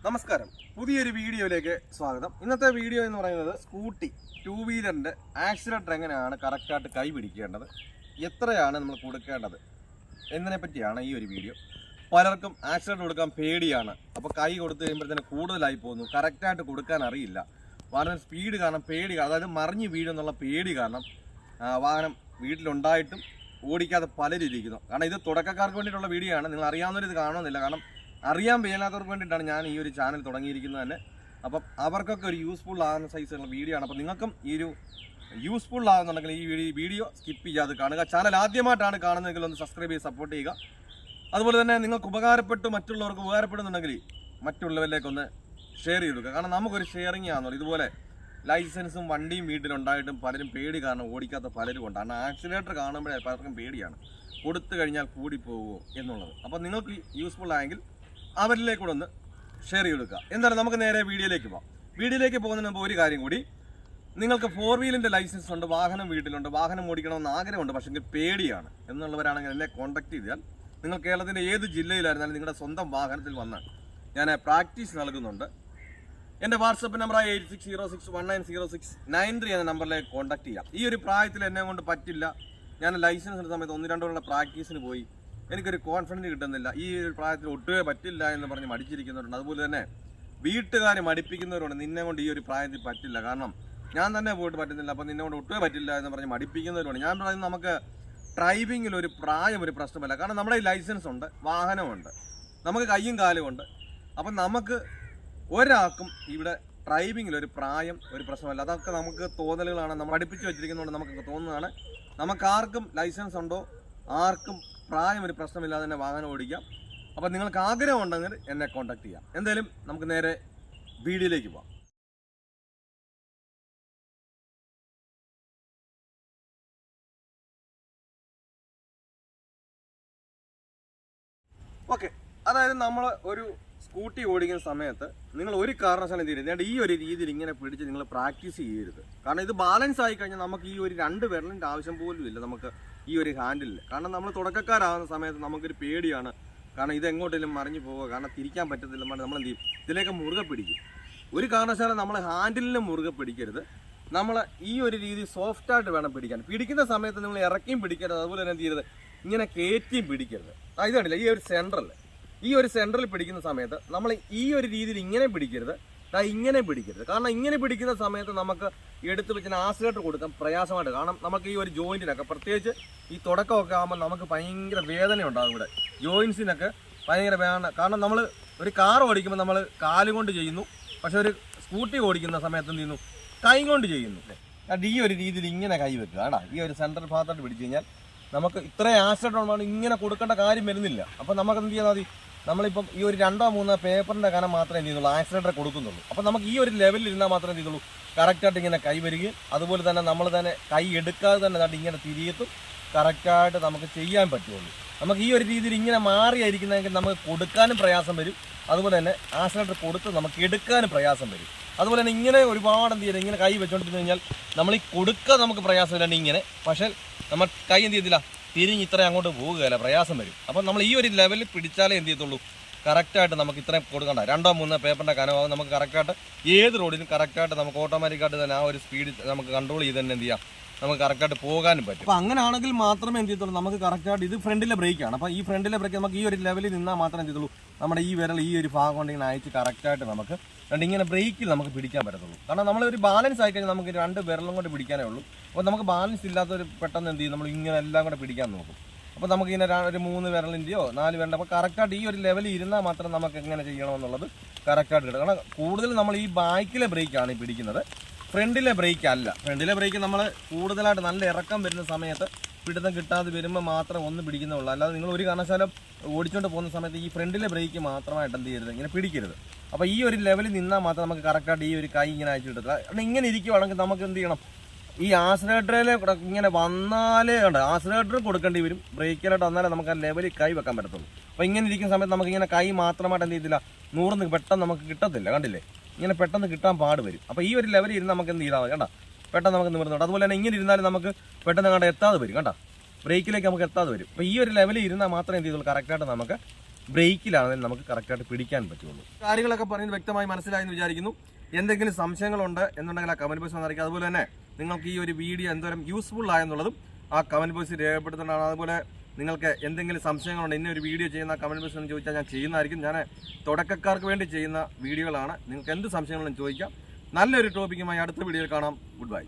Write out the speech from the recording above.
നമസ്കാരം, പുതിയൊരു വീഡിയോയിലേക്ക് സ്വാഗതം. ഇന്നത്തെ വീഡിയോ എന്ന് പറയുന്നത് സ്കൂട്ടി ടൂ വീലറിൻ്റെ ആക്സിലേറ്റർ എങ്ങനെയാണ് കറക്റ്റായിട്ട് കൈ പിടിക്കേണ്ടത്, എത്രയാണ് നമ്മൾ കൊടുക്കേണ്ടത് എന്നതിനെ പറ്റിയാണ് ഈ ഒരു വീഡിയോ. പലർക്കും ആക്സിലേറ്റർ കൊടുക്കാൻ പേടിയാണ്. അപ്പോൾ കൈ കൊടുത്തു കഴിയുമ്പോഴത്തേന് കൂടുതലായി പോകുന്നു, കറക്റ്റായിട്ട് കൊടുക്കാൻ അറിയില്ല. വാഹനം സ്പീഡ് കാരണം പേടി, അതായത് മറിഞ്ഞ് വീഴുന്നുള്ള പേടി കാരണം വാഹനം വീട്ടിലുണ്ടായിട്ടും ഓടിക്കാതെ പലരും ഇരിക്കുന്നു. കാരണം ഇത് തുടക്കക്കാർക്ക് വേണ്ടിയിട്ടുള്ള വീഡിയോ ആണ്. നിങ്ങൾ അറിയാവുന്നവരിത് കാണുന്നില്ല. കാരണം അറിയാൻ വയ്യാത്തവർക്ക് വേണ്ടിയിട്ടാണ് ഞാൻ ഈ ഒരു ചാനൽ തുടങ്ങിയിരിക്കുന്നത് തന്നെ. അപ്പം അവർക്കൊക്കെ ഒരു യൂസ്ഫുൾ ആകുന്ന സൈസുള്ള വീഡിയോ ആണ്. അപ്പം നിങ്ങൾക്കും ഈ ഒരു യൂസ്ഫുൾ ആകുന്നുണ്ടെങ്കിൽ ഈ വീഡിയോ സ്കിപ്പ് ചെയ്യാതെ കാണുക. ചാനൽ ആദ്യമായിട്ടാണ് കാണുന്നതെങ്കിൽ ഒന്ന് സബ്സ്ക്രൈബ് ചെയ്ത് സപ്പോർട്ട് ചെയ്യുക. അതുപോലെ തന്നെ നിങ്ങൾക്ക് ഉപകാരപ്പെട്ട് മറ്റുള്ളവർക്ക് ഉപകാരപ്പെടുന്നുണ്ടെങ്കിൽ മറ്റുള്ളവരിലേക്കൊന്ന് ഷെയർ ചെയ്ത് കൊടുക്കുക. കാരണം നമുക്കൊരു ഷെയറിങ് ആണെന്നുള്ളൂ. ഇതുപോലെ ലൈസൻസും വണ്ടിയും വീട്ടിലുണ്ടായിട്ടും പലരും പേടി കാരണം ഓടിക്കാത്ത പലരും ഉണ്ട്. കാരണം ആക്സിലേറ്റർ കാണുമ്പോഴേ പലർക്കും പേടിയാണ്, കൊടുത്തു കഴിഞ്ഞാൽ കൂടിപ്പോകുമോ എന്നുള്ളത്. അപ്പോൾ നിങ്ങൾക്ക് യൂസ്ഫുൾ ആയെങ്കിൽ അവരിലേക്കൂടെ ഒന്ന് ഷെയർ ചെയ്ത് കൊടുക്കുക. എന്തായാലും നമുക്ക് നേരെ വീഡിയോയിലേക്ക് പോകാം. വീഡിയോയിലേക്ക് പോകുന്നതിന് മുമ്പ് ഒരു കാര്യം കൂടി, നിങ്ങൾക്ക് 4 വീലിൻ്റെ ലൈസൻസ് ഉണ്ട്, വാഹനം വീട്ടിലുണ്ട്, വാഹനം ഓടിക്കണമെന്ന് ആഗ്രഹമുണ്ട്, പക്ഷേ പേടിയാണ് എന്നുള്ളവരാണെങ്കിൽ എന്നെ കോൺടാക്ട് ചെയ്താൽ നിങ്ങൾ കേരളത്തിൻ്റെ ഏത് ജില്ലയിലായിരുന്നാലും നിങ്ങളുടെ സ്വന്തം വാഹനത്തിൽ വന്നാൽ ഞാൻ പ്രാക്ടീസ് നൽകുന്നുണ്ട്. എൻ്റെ വാട്സപ്പ് നമ്പർ 8606190693 എന്ന നമ്പറിലേക്ക് കോൺടാക്ട് ചെയ്യാം. ഈ ഒരു പ്രായത്തിൽ എന്നെ കൊണ്ട് പറ്റില്ല, ഞാൻ ലൈസൻസ് എടുത്ത സമയത്ത് 1-2 കൊല്ലം പ്രാക്ടീസിന് പോയി, എനിക്കൊരു കോൺഫിഡൻസ് കിട്ടുന്നില്ല, ഈ ഒരു പ്രായത്തിൽ ഒട്ടുമേ പറ്റില്ല എന്ന് പറഞ്ഞ് മടിച്ചിരിക്കുന്നവരുണ്ട്. അതുപോലെ തന്നെ വീട്ടുകാർ മടിപ്പിക്കുന്നവരുണ്ട്, നിന്നെ കൊണ്ട് ഈ ഒരു പ്രായത്തിൽ പറ്റില്ല, കാരണം ഞാൻ തന്നെ പോയിട്ട് പറ്റുന്നില്ല, അപ്പോൾ നിന്നെ കൊണ്ട് ഒട്ടുമേ പറ്റില്ല എന്ന് പറഞ്ഞ് മടിപ്പിക്കുന്നവരുണ്ട്. ഞാൻ പറയുന്നത് നമുക്ക് ഡ്രൈവിങ്ങിൽ ഒരു പ്രായം ഒരു പ്രശ്നമല്ല. കാരണം നമ്മുടെ ഈ ലൈസൻസ് ഉണ്ട്, വാഹനമുണ്ട്, നമുക്ക് കയ്യും കാലും ഉണ്ട്. അപ്പം നമുക്ക് ഒരാൾക്കും ഇവിടെ ഡ്രൈവിങ്ങിൽ ഒരു പ്രായം ഒരു പ്രശ്നമല്ല. അതൊക്കെ നമുക്ക് തോന്നലുകളാണ്, നമ്മൾ പഠിപ്പിച്ച് വെച്ചിരിക്കുന്നതുകൊണ്ട് നമുക്കൊക്കെ തോന്നുന്നതാണ്. നമുക്കാർക്കും ലൈസൻസ് ഉണ്ടോ ആർക്കും പ്രായം ഒരു പ്രശ്നമില്ലാതെ തന്നെ വാഹനം ഓടിക്കാം. അപ്പം നിങ്ങൾക്ക് ആഗ്രഹം ഉണ്ടെങ്കിൽ എന്നെ കോൺടാക്ട് ചെയ്യാം. എന്തായാലും നമുക്ക് നേരെ വീഡിയോയിലേക്ക് പോകാം. ഓക്കെ, അതായത് നമ്മൾ ഒരു സ്കൂട്ടി ഓടിക്കുന്ന സമയത്ത് നിങ്ങൾ ഒരു കാരണവശാലും ചെയ്യരുത് ഈ ഒരു രീതിയിൽ ഇങ്ങനെ പിടിച്ച് നിങ്ങൾ പ്രാക്ടീസ് ചെയ്യരുത്. കാരണം ഇത് ബാലൻസ് ആയി കഴിഞ്ഞാൽ നമുക്ക് ഈ ഒരു 2 വിരലിൻ്റെ ആവശ്യം പോലും ഇല്ല നമുക്ക് ഈ ഒരു ഹാൻഡിലിൽ. കാരണം നമ്മൾ തുടക്കക്കാരാകുന്ന സമയത്ത് നമുക്കൊരു പേടിയാണ്, കാരണം ഇത് എങ്ങോട്ടെങ്കിലും മറിഞ്ഞു പോവുക, കാരണം തിരിക്കാൻ പറ്റത്തില്ല, നമ്മൾ എന്ത് ചെയ്യും, ഇതിലേക്ക് മുറുകെ പിടിക്കും. ഒരു കാരണവശാലും നമ്മൾ ഹാൻഡിലിനെ മുറുകെ പിടിക്കരുത്. നമ്മൾ ഈ ഒരു രീതി സോഫ്റ്റായിട്ട് വേണം പിടിക്കാൻ. പിടിക്കുന്ന സമയത്ത് നിങ്ങൾ ഇറക്കിയും പിടിക്കരുത്, അതുപോലെ തന്നെ എന്ത് ചെയ്യരുത്, ഇങ്ങനെ കയറ്റിയും പിടിക്കരുത്. ഇതാണില്ല ഈ ഒരു സെൻട്രൽ പിടിക്കുന്ന സമയത്ത് നമ്മൾ ഈ ഒരു രീതിയിൽ ഇങ്ങനെ പിടിക്കരുത്, ഇങ്ങനെ പിടിക്കരുത്. കാരണം ഇങ്ങനെ പിടിക്കുന്ന സമയത്ത് നമുക്ക് എടുത്ത് വെച്ച് ആക്സിലേറ്റർ കൊടുക്കാൻ പ്രയാസമായിട്ട്. കാരണം നമുക്ക് ഈ ഒരു ജോയിൻറ്റിനൊക്കെ, പ്രത്യേകിച്ച് ഈ തുടക്കമൊക്കെ ആകുമ്പോൾ നമുക്ക് ഭയങ്കര വേദന ഉണ്ടാകും ഇവിടെ ജോയിൻസിനൊക്കെ ഭയങ്കര വേദന. കാരണം നമ്മൾ ഒരു കാർ ഓടിക്കുമ്പോൾ നമ്മൾ കാലുകൊണ്ട് ചെയ്യുന്നു, പക്ഷെ ഒരു സ്കൂട്ടി ഓടിക്കുന്ന സമയത്ത് എന്ത് ചെയ്യുന്നു, കൈ കൊണ്ട് ചെയ്യുന്നു. ഈ ഒരു രീതിയിൽ ഇങ്ങനെ കൈ വെക്കുക. ഈ ഒരു സെൻട്രൽ ഭാഗത്തോട്ട് പിടിച്ചു കഴിഞ്ഞാൽ നമുക്ക് ഇത്രയും ആക്സിലേറ്റർ ഉണ്ടാകും, ഇങ്ങനെ കൊടുക്കേണ്ട കാര്യം വരുന്നില്ല. അപ്പോൾ നമുക്ക് എന്ത് ചെയ്താൽ മതി, നമ്മളിപ്പം ഈ ഒരു 2-3 പേപ്പറിൻ്റെ കനം മാത്രമേ എന്ത് ചെയ്യുന്നുള്ളൂ, ആക്സിലേറ്റർ കൊടുക്കുന്നുള്ളൂ. അപ്പോൾ നമുക്ക് ഈ ഒരു ലെവലിൽ ഇരുന്നാൽ മാത്രമേ എന്ത് ചെയ്യുള്ളൂ, കറക്റ്റായിട്ട് ഇങ്ങനെ കൈ വരികയും അതുപോലെ തന്നെ നമ്മൾ തന്നെ കൈ എടുക്കാതെ തന്നെ ഇങ്ങനെ തിരിയത്തും കറക്റ്റായിട്ട് നമുക്ക് ചെയ്യാൻ പറ്റുള്ളൂ. നമുക്ക് ഈ ഒരു രീതിയിൽ ഇങ്ങനെ മാറിയായിരിക്കുന്നതെങ്കിൽ നമുക്ക് കൊടുക്കാനും പ്രയാസം വരും, അതുപോലെ തന്നെ ആക്സിലേറ്റർ കൊടുത്ത് നമുക്ക് എടുക്കാനും പ്രയാസം വരും. അതുപോലെ തന്നെ ഇങ്ങനെ ഒരുപാട് എന്ത് ചെയ്യുന്നത്, ഇങ്ങനെ കൈ വെച്ചുകൊണ്ടിരുന്നു കഴിഞ്ഞാൽ നമ്മൾ ഈ കൊടുക്കാൻ നമുക്ക് പ്രയാസമില്ലാണ്ട് ഇങ്ങനെ, പക്ഷേ നമ്മൾ കൈ എന്ത് ചെയ്തില്ല, തിരിഞ്ഞ് ഇത്രയും അങ്ങോട്ട് പോകുകയല്ല, പ്രയാസം വരും. അപ്പം നമ്മൾ ഈ ഒരു ലെവലിൽ പിടിച്ചാലേ എന്ത് ചെയ്യത്തുള്ളൂ, കറക്റ്റായിട്ട് നമുക്ക് ഇത്രയും കൊടുക്കണ്ട. 2-3 പേപ്പറിൻ്റെ കനമാകും, നമുക്ക് കറക്റ്റായിട്ട് ഏത് റോഡിനും കറക്റ്റായിട്ട് നമുക്ക് ഓട്ടോമാറ്റിക്കായിട്ട് തന്നെ ആ ഒരു സ്പീഡ് നമുക്ക് കൺട്രോൾ ചെയ്ത് തന്നെ എന്ത് ചെയ്യാം, നമുക്ക് കറക്റ്റായിട്ട് പോകാനും പറ്റും. അപ്പോൾ അങ്ങനെ ആണെങ്കിൽ മാത്രമേ എന്ത് ചെയ്യത്തുള്ളൂ, നമുക്ക് കറക്റ്റായിട്ട് ഇത് ഫ്രണ്ടിലെ ബ്രേക്കാണ്. അപ്പോൾ ഈ ഫ്രണ്ടിലെ ബ്രേക്ക് നമുക്ക് ഈ ഒരു ലെവലിൽ നിന്നാൽ മാത്രമേ എന്ത് ചെയ്തുള്ളൂ, നമ്മുടെ ഈ വിരൽ ഈ ഒരു ഭാഗം കൊണ്ട് ഇങ്ങനെ അയച്ച് കറക്റ്റായിട്ട് നമുക്ക് ഇങ്ങനെ ബ്രേക്കിൽ നമുക്ക് പിടിക്കാൻ പറ്റത്തുള്ളൂ. കാരണം നമ്മളൊരു ബാലൻസ് ആയി കഴിഞ്ഞാൽ നമുക്ക് 2 വിരലും കൊണ്ട് പിടിക്കാനേ ഉള്ളൂ. അപ്പോൾ നമുക്ക് ബാലൻസ് ഇല്ലാത്തൊരു പെട്ടെന്ന് എന്ത് ചെയ്യും, നമ്മൾ ഇങ്ങനെ എല്ലാം കൂടെ പിടിക്കാൻ നോക്കും. അപ്പോൾ നമുക്കിങ്ങനെ ഒരു 3 വിരലിൻ്റെയോ 4 വിരലിൻ്റെ, അപ്പോൾ കറക്റ്റായിട്ട് ഈ ഒരു ലെവലിൽ ഇരുന്നാൽ മാത്രം നമുക്ക് എങ്ങനെ ചെയ്യണമെന്നുള്ളത് കറക്റ്റായിട്ട് കിട്ടും. കാരണം കൂടുതൽ നമ്മൾ ഈ ബാക്കിലെ ബ്രേക്കാണ് ഈ പിടിക്കുന്നത്, ഫ്രണ്ടിലെ ബ്രേക്ക് അല്ല. ഫ്രണ്ടിലെ ബ്രേക്ക് നമ്മൾ കൂടുതലായിട്ട് നല്ല ഇറക്കം വരുന്ന സമയത്ത് പിടുത്തം കിട്ടാതെ വരുമ്പോൾ മാത്രം ഒന്ന് പിടിക്കുന്നുള്ളൂ. അല്ലാതെ നിങ്ങൾ ഒരു കാരണവശാലും ഓടിച്ചുകൊണ്ട് പോകുന്ന സമയത്ത് ഈ ഫ്രണ്ടിലെ ബ്രേക്ക് മാത്രമായിട്ട് എന്ത് ചെയ്യരുത്, ഇങ്ങനെ പിടിക്കരുത്. അപ്പോൾ ഈ ഒരു ലെവലിൽ നിന്നാൽ മാത്രം നമുക്ക് കറക്റ്റായിട്ട് ഈ ഒരു കൈ ഇങ്ങനെ അയച്ചു കിട്ടത്തില്ല. കാരണം ഇങ്ങനെ ഇരിക്കുവാണെങ്കിൽ നമുക്ക് എന്ത് ചെയ്യണം, ഈ ആക്സിലേറ്ററിൽ ഇങ്ങനെ വന്നാലേ ആക്സിലേറ്റർ കൊടുക്കേണ്ടി വരും, ബ്രേക്കിലായിട്ട് വന്നാലേ നമുക്ക് ആ ലെവലിൽ കൈ വെക്കാൻ പറ്റത്തുള്ളൂ. അപ്പോൾ ഇങ്ങനെ ഇരിക്കുന്ന സമയത്ത് നമുക്ക് ഇങ്ങനെ കൈ മാത്രമായിട്ട് എന്ത് ചെയ്തില്ല, 100 പെട്ടെന്ന് നമുക്ക് കിട്ടത്തില്ല, കണ്ടില്ലേ, ഇങ്ങനെ പെട്ടെന്ന് കിട്ടാൻ പാട് വരും. അപ്പോൾ ഈ ഒരു ലെവലിൽ ഇരുന്ന് നമുക്ക് എന്ത് ചെയ്താൽ മതി, പെട്ടെന്ന് നമുക്ക് നിവർന്നുണ്ട്. അതുപോലെ തന്നെ ഇങ്ങനെ ഇരുന്നാലും നമുക്ക് പെട്ടെന്ന് എത്താതെ വരും, ബ്രേക്കിലേക്ക് നമുക്ക് എത്താതെ വരും. അപ്പോൾ ഈ ഒരു ലെവലിൽ ഇരുന്നാൽ മാത്രമേ എന്ത് ചെയ്തുള്ളൂ, കറക്റ്റായിട്ട് നമുക്ക് ബ്രേക്കിലാണെങ്കിലും നമുക്ക് കറക്റ്റായിട്ട് പിടിക്കാൻ പറ്റുള്ളൂ. കാര്യങ്ങളൊക്കെ പറയുന്നത് വ്യക്തമായി മനസ്സിലായെന്ന് വിചാരിക്കുന്നു. എന്തെങ്കിലും സംശയങ്ങളുണ്ട് എന്നുണ്ടെങ്കിൽ ആ കമൻറ്റ് ബോക്സ് വന്നറിയിക്കുക. അതുപോലെ തന്നെ നിങ്ങൾക്ക് ഈ ഒരു വീഡിയോ എന്തോരം യൂസ്ഫുൾ ആയെന്നുള്ളതും ആ കമൻറ്റ് ബോക്സിൽ രേഖപ്പെടുത്തുന്നതാണ്. അതുപോലെ നിങ്ങൾക്ക് എന്തെങ്കിലും സംശയങ്ങളുണ്ട്, ഇന്ന ഒരു വീഡിയോ ചെയ്യുന്ന കമൻറ്റ് ബോക്സിൽ എന്ന് ചോദിച്ചാൽ ഞാൻ ചെയ്യുന്നതായിരിക്കും. ഞാൻ തുടക്കക്കാർക്ക് വേണ്ടി ചെയ്യുന്ന വീഡിയോകളാണ്. നിങ്ങൾക്ക് എന്ത് സംശയങ്ങളും ചോദിക്കാം. നല്ലൊരു ടോപ്പിക്കുമായി അടുത്ത വീഡിയോയിൽ കാണാം. Good bye.